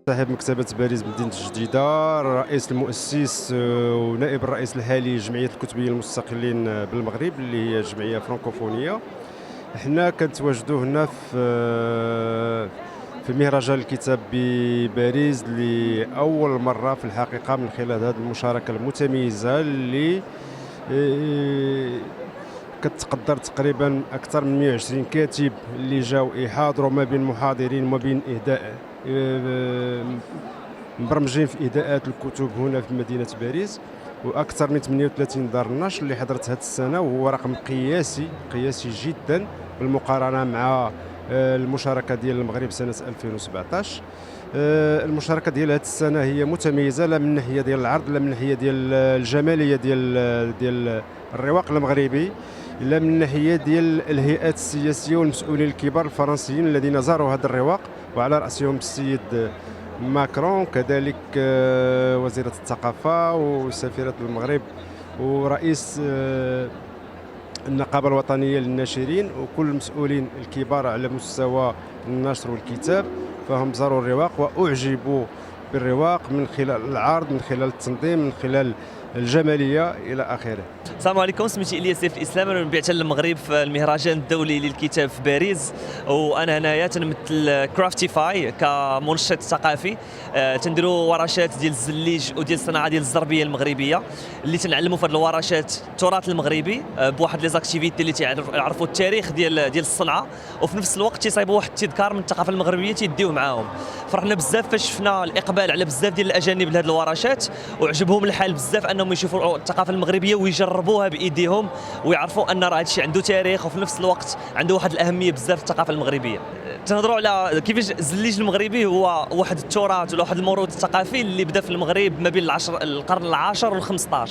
صاحب مكتبة باريس بمدينة الجديدة، الرئيس المؤسس ونائب الرئيس الحالي لجمعية الكتبيين المستقلين بالمغرب اللي هي جمعية فرانكوفونية. حنا كنتواجدوا هنا في مهرجان الكتاب بباريس لأول مرة في الحقيقة من خلال هذه المشاركة المتميزة اللي كتقدر تقريبا أكثر من 120 كاتب اللي جاوا يحاضروا ما بين محاضرين وما بين إهداء مبرمجين في إهداءات الكتب هنا في مدينة باريس، وأكثر من 38 دار النشر اللي حضرت هذه السنة، وهو رقم قياسي جدا بالمقارنة مع المشاركة ديال المغرب سنة 2017. المشاركة ديال هذه السنة هي متميزة لا من الناحية ديال العرض لا من الناحية ديال الجمالية ديال الرواق المغربي، لا من الناحية ديال الهيئات السياسية والمسؤولين الكبار الفرنسيين الذين زاروا هذا الرواق، وعلى رأسهم السيد ماكرون، كذلك وزيرة الثقافة وسفيرة المغرب ورئيس النقابة الوطنية للناشرين وكل المسؤولين الكبار على مستوى النشر والكتاب، فهم زاروا الرواق وأعجبوا بالرواق من خلال العرض، من خلال التنظيم، من خلال الجمالية إلى آخره. السلام عليكم، سميتي إلياس سيف الإسلام، أنا من بعثة المغرب في المهرجان الدولي للكتاب في باريس، وأنا هنايا تنمثل كرافتيفاي كمنشط ثقافي. تنديروا ورشات ديال الزليج وديال الصناعة ديال الزربية المغربية اللي تنعلموا في هذه الورشات التراث المغربي بواحد لي زاكتيفيتي اللي تعرفوا التاريخ ديال الصنعة، وفي نفس الوقت تيصايبوا واحد التذكار من الثقافة المغربية تيديوه معاهم. فرحنا بزاف فاش شفنا الإقبال على بزاف ديال الأجانب لهذه الورشات، وعجبهم الحال بزاف انهم يشوفوا الثقافه المغربيه ويجربوها بايديهم ويعرفوا ان راه هذا الشيء عنده تاريخ وفي نفس الوقت عنده واحد الاهميه بزاف في الثقافه المغربيه. تنهضروا على كيفاش الزليج المغربي هو واحد التراث ولا واحد الموروث الثقافي اللي بدا في المغرب ما بين القرن العاشر وال15.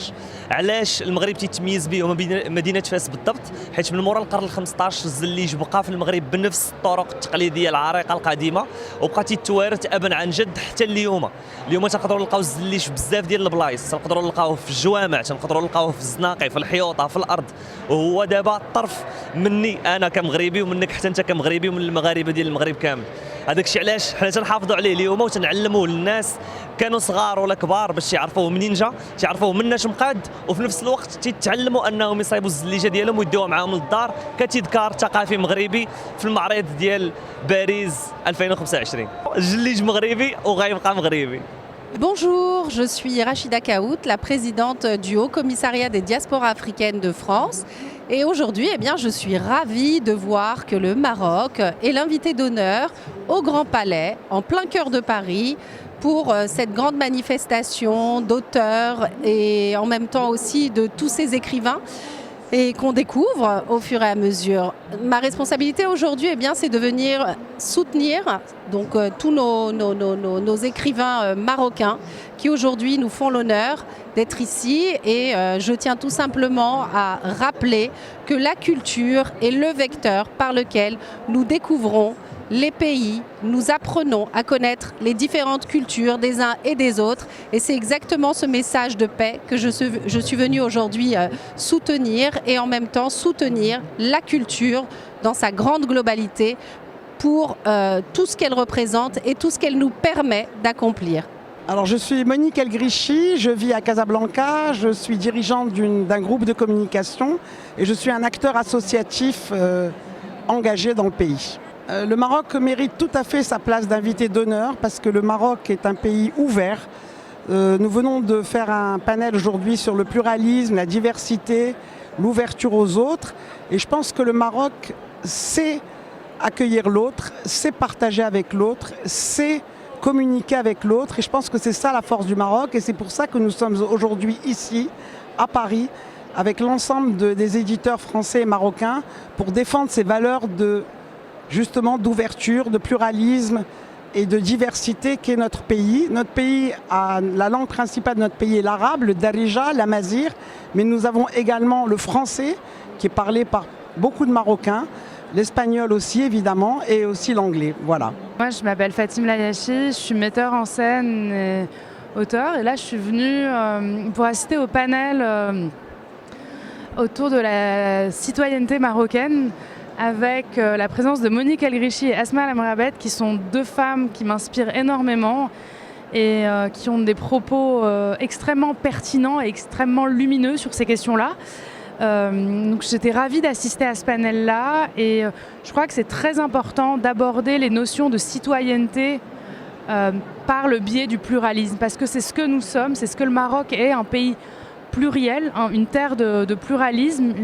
علاش المغرب تيتميز به هو مدينه فاس بالضبط؟ حيت من مورا القرن ال15 الزليج بقى في المغرب بنفس الطرق التقليديه العريقه القديمه، وبقى تيتوارث ابا عن جد حتى اليوم تنقدروا نلقاو الزليج في بزاف ديال البلايص، تنقدروا نلقاوه في الجوامع، تنقدروا نلقاوه في الزناقي، في الحيوطه، في الارض، وهو دابا الطرف مني انا كمغربي ومنك حتى انت كمغربي ومن المغاربه ديال المغرب كامل. هذاك الشيء علاش حنا تنحافظوا عليه اليوم وتنعلموه للناس كانوا صغار ولا كبار باش يعرفوه منين جا، تعرفوه من اش مقاد، وفي نفس الوقت تيتعلموا انهم يصايبوا الزليجه ديالهم ويديوها معاهم للدار كتذكار ثقافي مغربي في المعرض ديال باريس 2025. الجليج مغربي وغيبقى مغربي. Bonjour, je suis Rachida Kaout, la présidente du Haut Commissariat des diasporas africaines de France. Et aujourd'hui, je suis ravie de voir que le Maroc est l'invité d'honneur au Grand Palais, en plein cœur de Paris, pour cette grande manifestation d'auteurs et en même temps aussi de tous ces écrivains et qu'on découvre au fur et à mesure. Ma responsabilité aujourd'hui, c'est de venir soutenir tous nos écrivains marocains qui aujourd'hui nous font l'honneur d'être ici, et je tiens tout simplement à rappeler que la culture est le vecteur par lequel nous découvrons les pays, nous apprenons à connaître les différentes cultures des uns et des autres, et c'est exactement ce message de paix que je suis venue aujourd'hui soutenir, et en même temps soutenir la culture dans sa grande globalité pour tout ce qu'elle représente et tout ce qu'elle nous permet d'accomplir. Alors je suis Monique Elgrichi, je vis à Casablanca, je suis dirigeante d'un groupe de communication et je suis un acteur associatif engagé dans le pays. Le Maroc mérite tout à fait sa place d'invité d'honneur parce que le Maroc est un pays ouvert. Nous venons de faire un panel aujourd'hui sur le pluralisme, la diversité, l'ouverture aux autres, et je pense que le Maroc sait accueillir l'autre, sait partager avec l'autre, sait communiquer avec l'autre, et je pense que c'est ça la force du Maroc, et c'est pour ça que nous sommes aujourd'hui ici à Paris avec l'ensemble des éditeurs français et marocains pour défendre ces valeurs justement d'ouverture, de pluralisme et de diversité qu'est notre pays. Notre pays, la langue principale de notre pays est l'arabe, le darija, l'amazigh, mais nous avons également le français qui est parlé par beaucoup de Marocains, l'espagnol aussi évidemment, et aussi l'anglais. Voilà. Moi je m'appelle Fatim Layachi, je suis metteur en scène et auteur, et là je suis venue pour assister au panel autour de la citoyenneté marocaine avec la présence de Monique El Grichi et Asma El Amrabet, qui sont deux femmes qui m'inspirent énormément et qui ont des propos extrêmement pertinents et extrêmement lumineux sur ces questions-là. Donc j'étais ravie d'assister à ce panel-là et je crois que c'est très important d'aborder les notions de citoyenneté par le biais du pluralisme, parce que c'est ce que nous sommes, c'est ce que le Maroc est, un pays pluriel, une terre de pluralisme,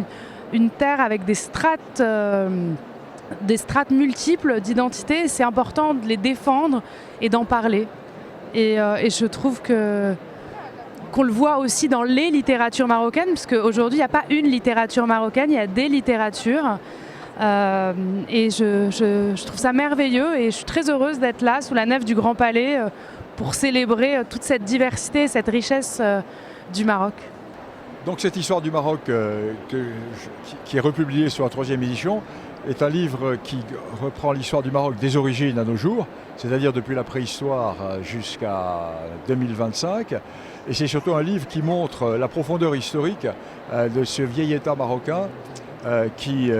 une terre avec des strates multiples d'identité. C'est important de les défendre et d'en parler. Et je trouve qu'on le voit aussi dans les littératures marocaines, parce qu'aujourd'hui, il n'y a pas une littérature marocaine, il y a des littératures. Et je trouve ça merveilleux et je suis très heureuse d'être là, sous la nef du Grand Palais, pour célébrer toute cette diversité, cette richesse du Maroc. Donc cette histoire du Maroc qui est republiée sur la 3e édition est un livre qui reprend l'histoire du Maroc des origines à nos jours, c'est-à-dire depuis la préhistoire jusqu'à 2025. Et c'est surtout un livre qui montre la profondeur historique de ce vieil État marocain qui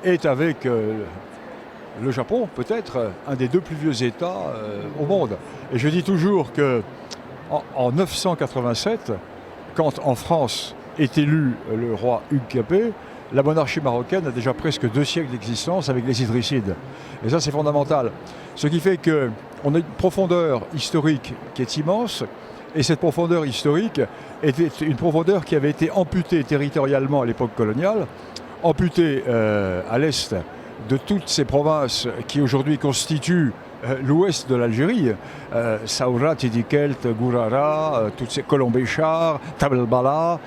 est avec le Japon, peut-être un des 2 plus vieux États au monde. Et je dis toujours qu'en 987, quand en France est élu le roi Hugues Capet, la monarchie marocaine a déjà presque 2 siècles d'existence avec les Idrissides. Et ça, c'est fondamental. Ce qui fait qu'on a une profondeur historique qui est immense. Et cette profondeur historique était une profondeur qui avait été amputée territorialement à l'époque coloniale, amputée à l'est de toutes ces provinces qui aujourd'hui constituent l'ouest de l'Algérie, Saourat, Tidikelt, Gourara, toutes ces Colombéchar, Tabelbala,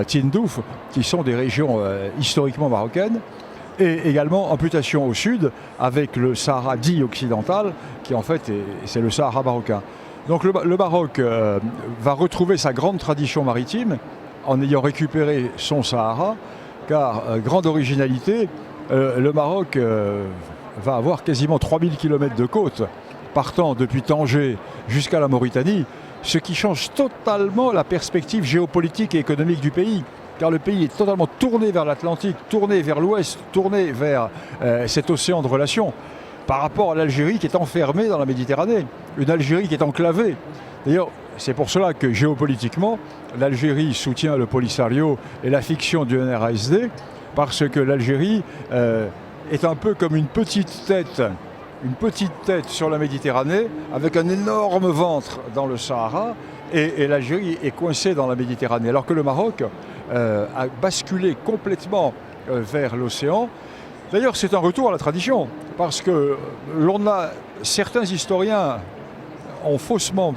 Tindouf, qui sont des régions historiquement marocaines, et également amputation au sud avec le Sahara dit occidental, qui en fait c'est le Sahara marocain. Donc le Maroc va retrouver sa grande tradition maritime en ayant récupéré son Sahara, car grande originalité, le Maroc va avoir quasiment 3000 km de côte, partant depuis Tanger jusqu'à la Mauritanie, ce qui change totalement la perspective géopolitique et économique du pays, car le pays est totalement tourné vers l'Atlantique, tourné vers l'ouest, tourné vers cet océan de relations, par rapport à l'Algérie qui est enfermée dans la Méditerranée, une Algérie qui est enclavée. D'ailleurs, c'est pour cela que géopolitiquement, l'Algérie soutient le Polisario et la fiction du NRASD, parce que l'Algérie est un peu comme une petite tête sur la Méditerranée, avec un énorme ventre dans le Sahara, et l'Algérie est coincée dans la Méditerranée, alors que le Maroc a basculé complètement vers l'océan. D'ailleurs, c'est un retour à la tradition, parce que certains historiens ont faussement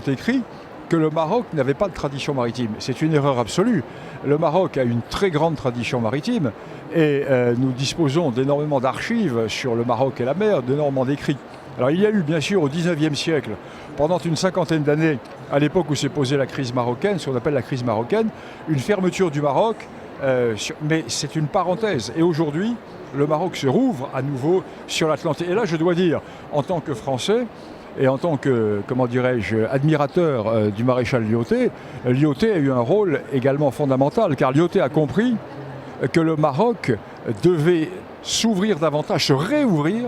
écrit que le Maroc n'avait pas de tradition maritime. C'est une erreur absolue. Le Maroc a une très grande tradition maritime et nous disposons d'énormément d'archives sur le Maroc et la mer, d'énormément d'écrits. Alors il y a eu bien sûr au XIXe siècle, pendant une 50aine d'années, à l'époque où s'est posée la crise marocaine, ce qu'on appelle la crise marocaine, une fermeture du Maroc, mais c'est une parenthèse. Et aujourd'hui, le Maroc se rouvre à nouveau sur l'Atlantique. Et là, je dois dire, en tant que Français, et en tant que, admirateur du maréchal Lyautey, Lyautey a eu un rôle également fondamental, car Lyautey a compris que le Maroc devait s'ouvrir davantage, se réouvrir,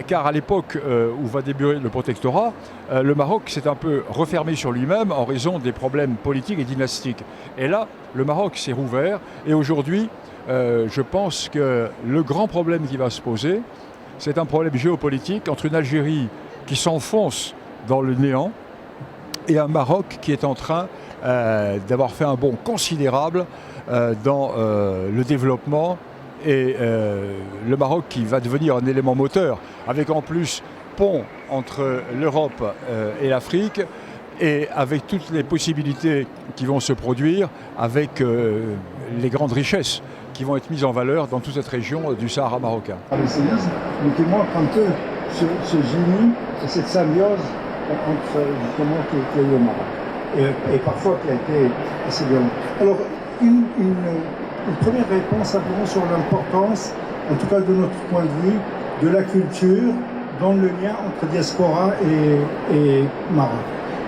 car à l'époque où va débuter le protectorat, le Maroc s'est un peu refermé sur lui-même en raison des problèmes politiques et dynastiques. Et là, le Maroc s'est rouvert, et aujourd'hui, je pense que le grand problème qui va se poser, c'est un problème géopolitique entre une Algérie qui s'enfonce dans le néant et un Maroc qui est en train d'avoir fait un bond considérable dans le développement, et le Maroc qui va devenir un élément moteur, avec en plus pont entre l'Europe et l'Afrique, et avec toutes les possibilités qui vont se produire, avec les grandes richesses qui vont être mises en valeur dans toute cette région du Sahara marocain. Mais qui montre un peu ce génie et cette symbiose entre justement qui a eu au Maroc et parfois qui a été assez violente. Alors une première réponse simplement sur l'importance, en tout cas de notre point de vue, de la culture dans le lien entre diaspora et Maroc.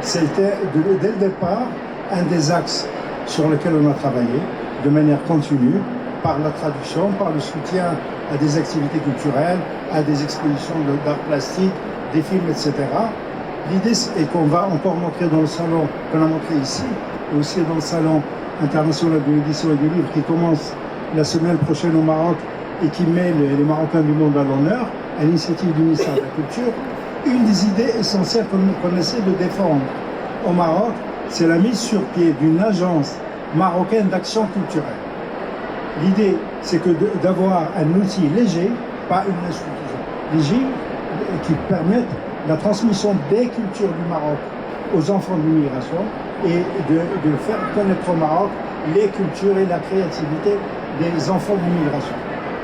C'était dès le départ un des axes sur lesquels on a travaillé de manière continue, par la traduction, par le soutien à des activités culturelles, à des expositions d'art plastique, des films, etc. L'idée est qu'on va encore montrer dans le salon, qu'on a montré ici, et aussi dans le salon international de l'édition et du livre qui commence la semaine prochaine au Maroc et qui met les Marocains du monde à l'honneur, à l'initiative du ministère de la Culture. Une des idées essentielles qu'on essaie de défendre au Maroc, c'est la mise sur pied d'une agence marocaine d'action culturelle. L'idée, c'est que d'avoir un outil léger, pas une institution, léger, qui permette la transmission des cultures du Maroc aux enfants de l'immigration et de faire connaître au Maroc les cultures et la créativité des enfants de l'immigration.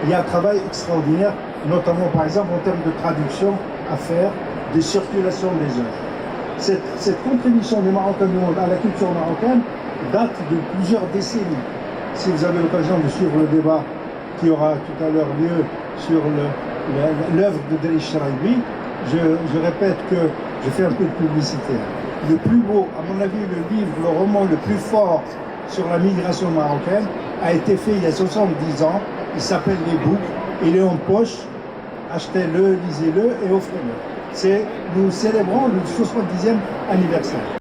Il y a un travail extraordinaire, notamment par exemple en termes de traduction à faire, de circulation des œuvres. Cette contribution des Marocains du monde à la culture marocaine date de plusieurs décennies. Si vous avez l'occasion de suivre le débat qui aura tout à l'heure lieu sur l'œuvre de Darish Shraibi, je répète que je fais un peu de publicité. Le plus beau, à mon avis, le livre, le roman le plus fort sur la migration marocaine a été fait il y a 70 ans. Il s'appelle Les Boucs. Il est en poche. Achetez-le, lisez-le et offrez-le. Nous célébrons le 70e anniversaire.